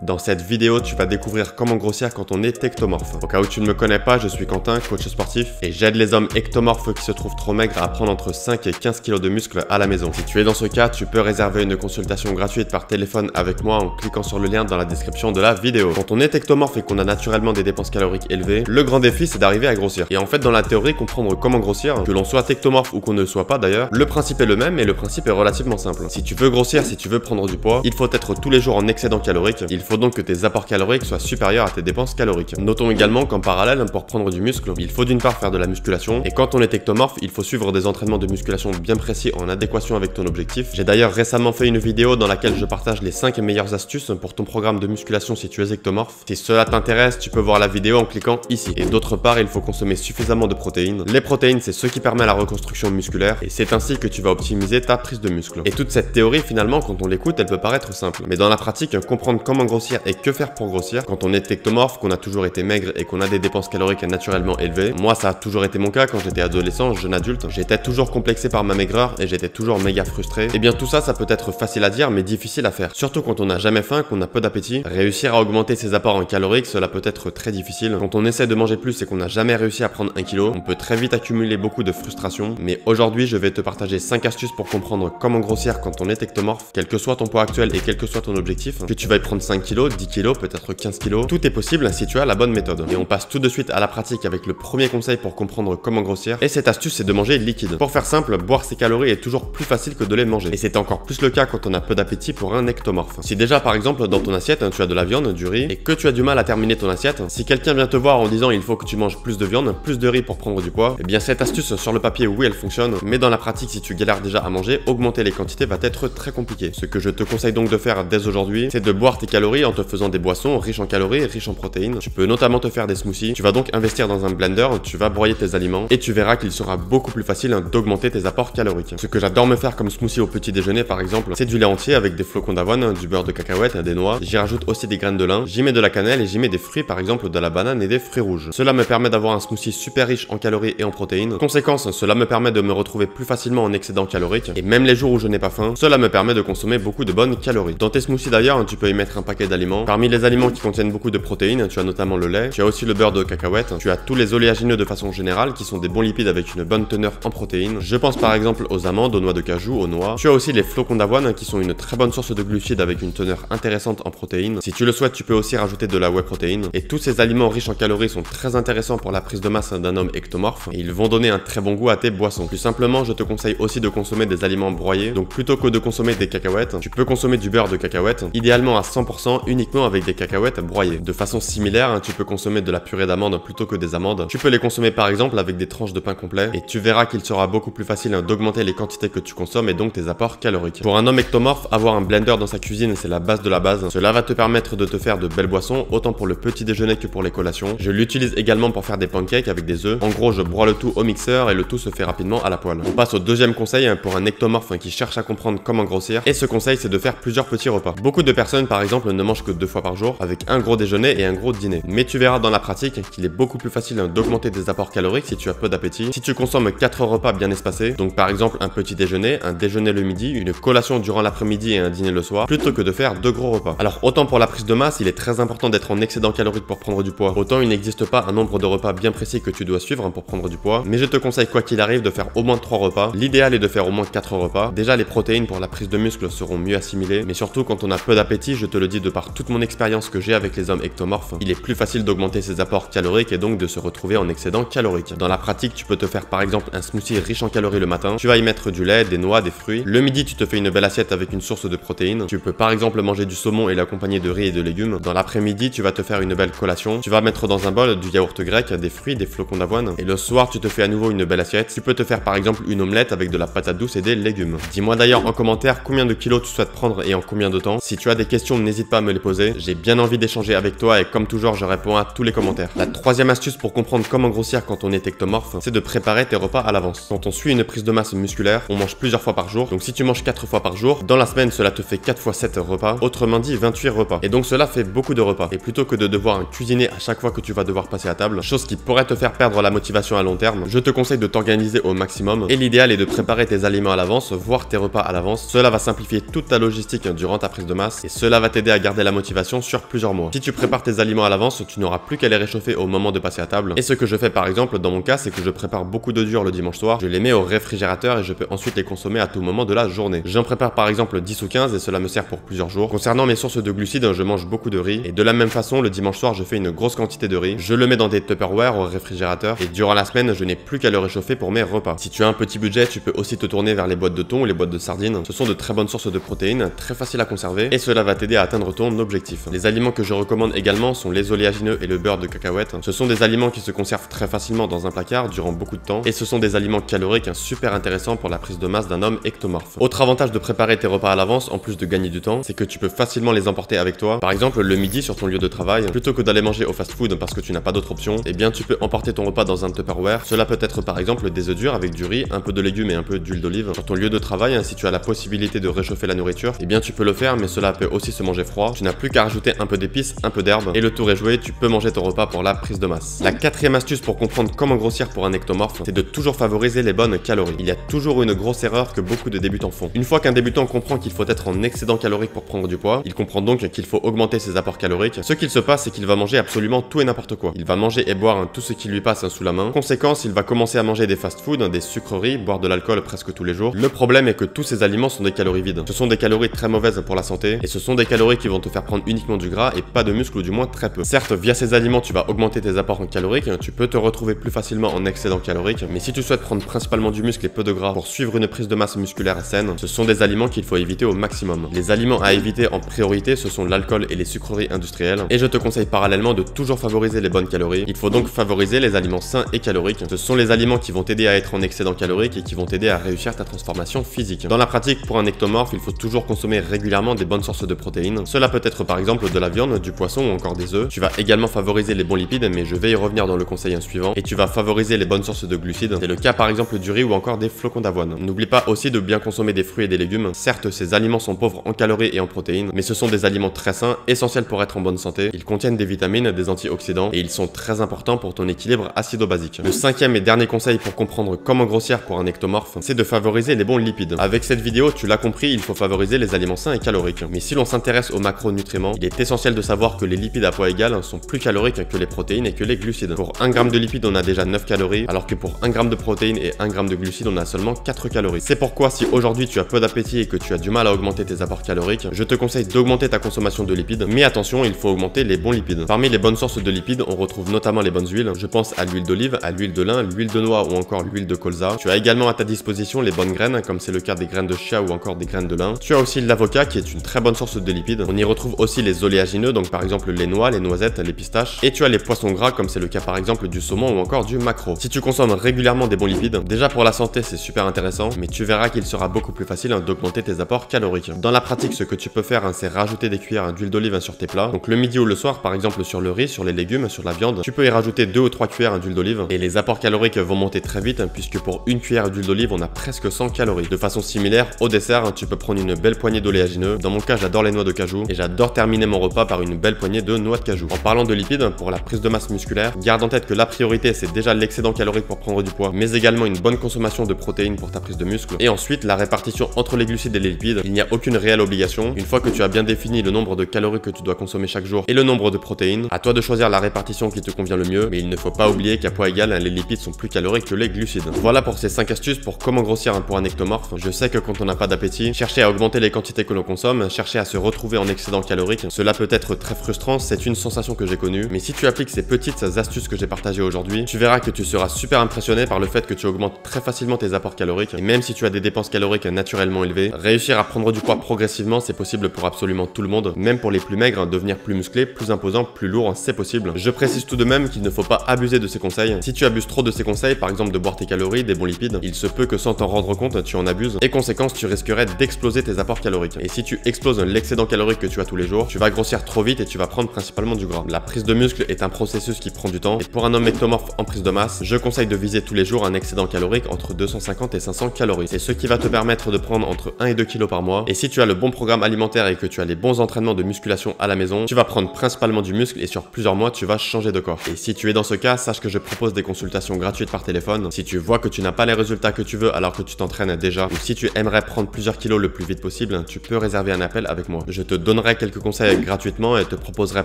Dans cette vidéo, tu vas découvrir comment grossir quand on est ectomorphe. Au cas où tu ne me connais pas, je suis Quentin, coach sportif, et j'aide les hommes ectomorphes qui se trouvent trop maigres à prendre entre 5 et 15 kg de muscles à la maison. Si tu es dans ce cas, tu peux réserver une consultation gratuite par téléphone avec moi en cliquant sur le lien dans la description de la vidéo. Quand on est ectomorphe et qu'on a naturellement des dépenses caloriques élevées, le grand défi c'est d'arriver à grossir. Et en fait, dans la théorie, comprendre comment grossir, que l'on soit ectomorphe ou qu'on ne le soit pas d'ailleurs, le principe est le même et le principe est relativement simple. Si tu veux grossir, si tu veux prendre du poids, il faut être tous les jours en excédent calorique. Il faut donc que tes apports caloriques soient supérieurs à tes dépenses caloriques. Notons également qu'en parallèle, pour prendre du muscle, il faut d'une part faire de la musculation, et quand on est ectomorphe, il faut suivre des entraînements de musculation bien précis en adéquation avec ton objectif. J'ai d'ailleurs récemment fait une vidéo dans laquelle je partage les 5 meilleures astuces pour ton programme de musculation si tu es ectomorphe. Si cela t'intéresse, tu peux voir la vidéo en cliquant ici. Et d'autre part, il faut consommer suffisamment de protéines. Les protéines, c'est ce qui permet la reconstruction musculaire, et c'est ainsi que tu vas optimiser ta prise de muscle. Et toute cette théorie, finalement, quand on l'écoute, elle peut paraître simple. Mais dans la pratique, comprendre comment grossir et que faire pour grossir, quand on est ectomorphe, qu'on a toujours été maigre et qu'on a des dépenses caloriques naturellement élevées, moi ça a toujours été mon cas quand j'étais adolescent, jeune adulte, j'étais toujours complexé par ma maigreur et j'étais toujours méga frustré. Et bien tout ça, ça peut être facile à dire mais difficile à faire. Surtout quand on n'a jamais faim, qu'on a peu d'appétit. Réussir à augmenter ses apports en caloriques, cela peut être très difficile. Quand on essaie de manger plus et qu'on n'a jamais réussi à prendre 1 kg, on peut très vite accumuler beaucoup de frustration. Mais aujourd'hui, je vais te partager 5 astuces pour comprendre comment grossir quand on est ectomorphe, quel que soit ton poids actuel et quel que soit ton objectif, que tu vas y prendre 5 kg, 10 kg, peut-être 15 kg, tout est possible si tu as la bonne méthode. Et on passe tout de suite à la pratique avec le premier conseil pour comprendre comment grossir, et cette astuce c'est de manger liquide. Pour faire simple, boire ses calories est toujours plus facile que de les manger. Et c'est encore plus le cas quand on a peu d'appétit pour un ectomorphe. Si déjà par exemple dans ton assiette tu as de la viande, du riz, et que tu as du mal à terminer ton assiette, si quelqu'un vient te voir en disant il faut que tu manges plus de viande, plus de riz pour prendre du poids, et bien cette astuce sur le papier oui elle fonctionne, mais dans la pratique si tu galères déjà à manger, augmenter les quantités va être très compliqué. Ce que je te conseille donc de faire dès aujourd'hui, c'est de boire tes calories en te faisant des boissons riches en calories, riches en protéines. Tu peux notamment te faire des smoothies. Tu vas donc investir dans un blender, tu vas broyer tes aliments et tu verras qu'il sera beaucoup plus facile d'augmenter tes apports caloriques. Ce que j'adore me faire comme smoothie au petit déjeuner par exemple, c'est du lait entier avec des flocons d'avoine, du beurre de cacahuète, des noix. J'y rajoute aussi des graines de lin, j'y mets de la cannelle et j'y mets des fruits par exemple de la banane et des fruits rouges. Cela me permet d'avoir un smoothie super riche en calories et en protéines. Conséquence, cela me permet de me retrouver plus facilement en excédent calorique et même les jours où je n'ai pas faim, cela me permet de consommer beaucoup de bonnes calories. Dans tes smoothies d'ailleurs, tu peux y mettre un paquet d'aliments. Parmi les aliments qui contiennent beaucoup de protéines, tu as notamment le lait, tu as aussi le beurre de cacahuète, tu as tous les oléagineux de façon générale qui sont des bons lipides avec une bonne teneur en protéines. Je pense par exemple aux amandes, aux noix de cajou, aux noix. Tu as aussi les flocons d'avoine qui sont une très bonne source de glucides avec une teneur intéressante en protéines. Si tu le souhaites, tu peux aussi rajouter de la whey protéine. Et tous ces aliments riches en calories sont très intéressants pour la prise de masse d'un homme ectomorphe et ils vont donner un très bon goût à tes boissons. Plus simplement, je te conseille aussi de consommer des aliments broyés. Donc plutôt que de consommer des cacahuètes, tu peux consommer du beurre de cacahuète, idéalement à 100% uniquement avec des cacahuètes broyées. De façon similaire, tu peux consommer de la purée d'amandes plutôt que des amandes. Tu peux les consommer par exemple avec des tranches de pain complet et tu verras qu'il sera beaucoup plus facile d'augmenter les quantités que tu consommes et donc tes apports caloriques. Pour un homme ectomorphe, avoir un blender dans sa cuisine c'est la base de la base. Cela va te permettre de te faire de belles boissons autant pour le petit déjeuner que pour les collations. Je l'utilise également pour faire des pancakes avec des œufs. En gros, je broie le tout au mixeur et le tout se fait rapidement à la poêle. On passe au deuxième conseil pour un ectomorphe qui cherche à comprendre comment grossir et ce conseil c'est de faire plusieurs petits repas. Beaucoup de personnes par exemple ne mangent que 2 fois par jour avec un gros déjeuner et un gros dîner. Mais tu verras dans la pratique qu'il est beaucoup plus facile d'augmenter tes apports caloriques si tu as peu d'appétit. Si tu consommes 4 repas bien espacés, donc par exemple un petit déjeuner, un déjeuner le midi, une collation durant l'après-midi et un dîner le soir, plutôt que de faire 2 gros repas. Alors autant pour la prise de masse, il est très important d'être en excédent calorique pour prendre du poids. Autant il n'existe pas un nombre de repas bien précis que tu dois suivre pour prendre du poids. Mais je te conseille quoi qu'il arrive de faire au moins 3 repas. L'idéal est de faire au moins 4 repas. Déjà les protéines pour la prise de muscle seront mieux assimilées. Mais surtout quand on a peu d'appétit, je te le dis de par toute mon expérience que j'ai avec les hommes ectomorphes, il est plus facile d'augmenter ses apports caloriques et donc de se retrouver en excédent calorique. Dans la pratique, tu peux te faire par exemple un smoothie riche en calories le matin. Tu vas y mettre du lait, des noix, des fruits. Le midi, tu te fais une belle assiette avec une source de protéines. Tu peux par exemple manger du saumon et l'accompagner de riz et de légumes. Dans l'après-midi, tu vas te faire une belle collation. Tu vas mettre dans un bol du yaourt grec, des fruits, des flocons d'avoine. Et le soir, tu te fais à nouveau une belle assiette. Tu peux te faire par exemple une omelette avec de la patate douce et des légumes. Dis-moi d'ailleurs en commentaire combien de kilos tu souhaites prendre et en combien de temps. Si tu as des questions, n'hésite pas à me les poser. J'ai bien envie d'échanger avec toi et comme toujours, je réponds à tous les commentaires. La troisième astuce pour comprendre comment grossir quand on est ectomorphe, c'est de préparer tes repas à l'avance. Quand on suit une prise de masse musculaire, on mange plusieurs fois par jour. Donc si tu manges 4 fois par jour, dans la semaine, cela te fait 4 fois 7 repas. Autrement dit, 28 repas. Et donc cela fait beaucoup de repas. Et plutôt que de devoir cuisiner à chaque fois que tu vas devoir passer à table, chose qui pourrait te faire perdre la motivation à long terme, je te conseille de t'organiser au maximum. Et l'idéal est de préparer tes aliments à l'avance, voire tes repas à l'avance. Cela va simplifier toute ta logistique durant ta prise de masse et cela va t'aider à garder garder la motivation sur plusieurs mois. Si tu prépares tes aliments à l'avance, tu n'auras plus qu'à les réchauffer au moment de passer à table. Et ce que je fais par exemple dans mon cas, c'est que je prépare beaucoup d'œufs durs le dimanche soir, je les mets au réfrigérateur et je peux ensuite les consommer à tout moment de la journée. J'en prépare par exemple 10 ou 15 et cela me sert pour plusieurs jours. Concernant mes sources de glucides, je mange beaucoup de riz et de la même façon, le dimanche soir, je fais une grosse quantité de riz, je le mets dans des Tupperware au réfrigérateur et durant la semaine, je n'ai plus qu'à le réchauffer pour mes repas. Si tu as un petit budget, tu peux aussi te tourner vers les boîtes de thon ou les boîtes de sardines. Ce sont de très bonnes sources de protéines, très faciles à conserver et cela va t'aider à atteindre ton objectif. Les aliments que je recommande également sont les oléagineux et le beurre de cacahuète. Ce sont des aliments qui se conservent très facilement dans un placard durant beaucoup de temps et ce sont des aliments caloriques super intéressants pour la prise de masse d'un homme ectomorphe. Autre avantage de préparer tes repas à l'avance, en plus de gagner du temps, c'est que tu peux facilement les emporter avec toi. Par exemple, le midi sur ton lieu de travail, plutôt que d'aller manger au fast-food parce que tu n'as pas d'autre option, eh bien tu peux emporter ton repas dans un Tupperware. Cela peut être par exemple des œufs durs avec du riz, un peu de légumes et un peu d'huile d'olive. Sur ton lieu de travail, si tu as la possibilité de réchauffer la nourriture, eh bien tu peux le faire, mais cela peut aussi se manger froid. Tu n'as plus qu'à rajouter un peu d'épices, un peu d'herbe, et le tour est joué, tu peux manger ton repas pour la prise de masse. La quatrième astuce pour comprendre comment grossir pour un ectomorphe, c'est de toujours favoriser les bonnes calories. Il y a toujours une grosse erreur que beaucoup de débutants font. Une fois qu'un débutant comprend qu'il faut être en excédent calorique pour prendre du poids, il comprend donc qu'il faut augmenter ses apports caloriques. Ce qu'il se passe, c'est qu'il va manger absolument tout et n'importe quoi. Il va manger et boire tout ce qui lui passe sous la main. Conséquence, il va commencer à manger des fast-food, des sucreries, boire de l'alcool presque tous les jours. Le problème est que tous ces aliments sont des calories vides. Ce sont des calories très mauvaises pour la santé et ce sont des calories qui vont te faire prendre uniquement du gras et pas de muscle ou du moins très peu. Certes, via ces aliments, tu vas augmenter tes apports caloriques, tu peux te retrouver plus facilement en excédent calorique, mais si tu souhaites prendre principalement du muscle et peu de gras pour suivre une prise de masse musculaire saine, ce sont des aliments qu'il faut éviter au maximum. Les aliments à éviter en priorité, ce sont l'alcool et les sucreries industrielles, et je te conseille parallèlement de toujours favoriser les bonnes calories. Il faut donc favoriser les aliments sains et caloriques. Ce sont les aliments qui vont t'aider à être en excédent calorique et qui vont t'aider à réussir ta transformation physique. Dans la pratique, pour un ectomorphe, il faut toujours consommer régulièrement des bonnes sources de protéines. Cela peut être par exemple de la viande, du poisson ou encore des œufs. Tu vas également favoriser les bons lipides, mais je vais y revenir dans le conseil suivant. Et tu vas favoriser les bonnes sources de glucides. C'est le cas par exemple du riz ou encore des flocons d'avoine. N'oublie pas aussi de bien consommer des fruits et des légumes. Certes, ces aliments sont pauvres en calories et en protéines, mais ce sont des aliments très sains, essentiels pour être en bonne santé. Ils contiennent des vitamines, des antioxydants et ils sont très importants pour ton équilibre acido-basique. Le cinquième et dernier conseil pour comprendre comment grossir pour un ectomorphe, c'est de favoriser les bons lipides. Avec cette vidéo, tu l'as compris, il faut favoriser les aliments sains et caloriques. Mais si l'on s'intéresse aux macronutriments, il est essentiel de savoir que les lipides à poids égal sont plus caloriques que les protéines et que les glucides. Pour 1 g de lipides, on a déjà 9 calories, alors que pour 1 g de protéines et 1 g de glucides, on a seulement 4 calories. C'est pourquoi si aujourd'hui tu as peu d'appétit et que tu as du mal à augmenter tes apports caloriques, je te conseille d'augmenter ta consommation de lipides, mais attention, il faut augmenter les bons lipides. Parmi les bonnes sources de lipides, on retrouve notamment les bonnes huiles. Je pense à l'huile d'olive, à l'huile de lin, l'huile de noix ou encore l'huile de colza. Tu as également à ta disposition les bonnes graines, comme c'est le cas des graines de chia ou encore des graines de lin. Tu as aussi l'avocat qui est une très bonne source de lipides. On y retrouve aussi les oléagineux, donc par exemple les noix, les noisettes, les pistaches. Et tu as les poissons gras, comme c'est le cas par exemple du saumon ou encore du maquereau. Si tu consommes régulièrement des bons lipides, déjà pour la santé c'est super intéressant, mais tu verras qu'il sera beaucoup plus facile d'augmenter tes apports caloriques. Dans la pratique, ce que tu peux faire, c'est rajouter des cuillères d'huile d'olive sur tes plats. Donc le midi ou le soir, par exemple sur le riz, sur les légumes, sur la viande, tu peux y rajouter 2 ou 3 cuillères d'huile d'olive et les apports caloriques vont monter très vite puisque pour une cuillère d'huile d'olive, on a presque 100 calories. De façon similaire, au dessert, tu peux prendre une belle poignée d'oléagineux. Dans mon cas, j'adore les noix de cajou et j'adore terminer mon repas par une belle poignée de noix de cajou. En parlant de lipides, pour la prise de masse musculaire, garde en tête que la priorité c'est déjà l'excédent calorique pour prendre du poids, mais également une bonne consommation de protéines pour ta prise de muscle et ensuite la répartition entre les glucides et les lipides. Il n'y a aucune réelle obligation. Une fois que tu as bien défini le nombre de calories que tu dois consommer chaque jour et le nombre de protéines, à toi de choisir la répartition qui te convient le mieux, mais il ne faut pas oublier qu'à poids égal, les lipides sont plus caloriques que les glucides. Voilà pour ces 5 astuces pour comment grossir pour un ectomorphe. Je sais que quand on n'a pas d'appétit, chercher à augmenter les quantités que l'on consomme, chercher à se retrouver en excédent calorique, cela peut être très frustrant, c'est une sensation que j'ai connue, mais si tu appliques ces petites astuces que j'ai partagées aujourd'hui, tu verras que tu seras super impressionné par le fait que tu augmentes très facilement tes apports caloriques, et même si tu as des dépenses caloriques naturellement élevées, réussir à prendre du poids progressivement, c'est possible pour absolument tout le monde, même pour les plus maigres, devenir plus musclé, plus imposant, plus lourd, c'est possible. Je précise tout de même qu'il ne faut pas abuser de ces conseils. Si tu abuses trop de ces conseils, par exemple de boire tes calories, des bons lipides, il se peut que sans t'en rendre compte, tu en abuses, et conséquence, tu risquerais d'exploser tes apports caloriques. Et si tu exploses l'excédent calorique que tu as tous les jours, tu vas grossir trop vite et tu vas prendre principalement du gras. La prise de muscle est un processus qui prend du temps, et pour un homme ectomorphe en prise de masse, je conseille de viser tous les jours un excédent calorique entre 250 et 500 calories. C'est ce qui va te permettre de prendre entre 1 et 2 kilos par mois. Et si tu as le bon programme alimentaire et que tu as les bons entraînements de musculation à la maison, tu vas prendre principalement du muscle et sur plusieurs mois, tu vas changer de corps. Et si tu es dans ce cas, sache que je propose des consultations gratuites par téléphone. Si tu vois que tu n'as pas les résultats que tu veux alors que tu t'entraînes déjà, ou si tu aimerais prendre plusieurs kilos le plus vite possible, tu peux réserver un appel avec moi. Je te donnerai donnerai quelques conseils gratuitement et te proposerai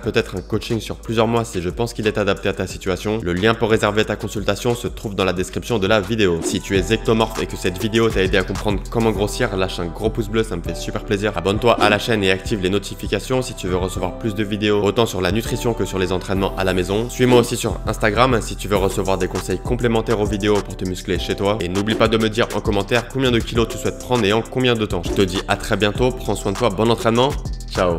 peut-être un coaching sur plusieurs mois si je pense qu'il est adapté à ta situation. Le lien pour réserver ta consultation se trouve dans la description de la vidéo. Si tu es ectomorphe et que cette vidéo t'a aidé à comprendre comment grossir, lâche un gros pouce bleu, ça me fait super plaisir. Abonne-toi à la chaîne et active les notifications si tu veux recevoir plus de vidéos, autant sur la nutrition que sur les entraînements à la maison. Suis-moi aussi sur Instagram si tu veux recevoir des conseils complémentaires aux vidéos pour te muscler chez toi. Et n'oublie pas de me dire en commentaire combien de kilos tu souhaites prendre et en combien de temps. Je te dis à très bientôt, prends soin de toi, bon entraînement, ciao.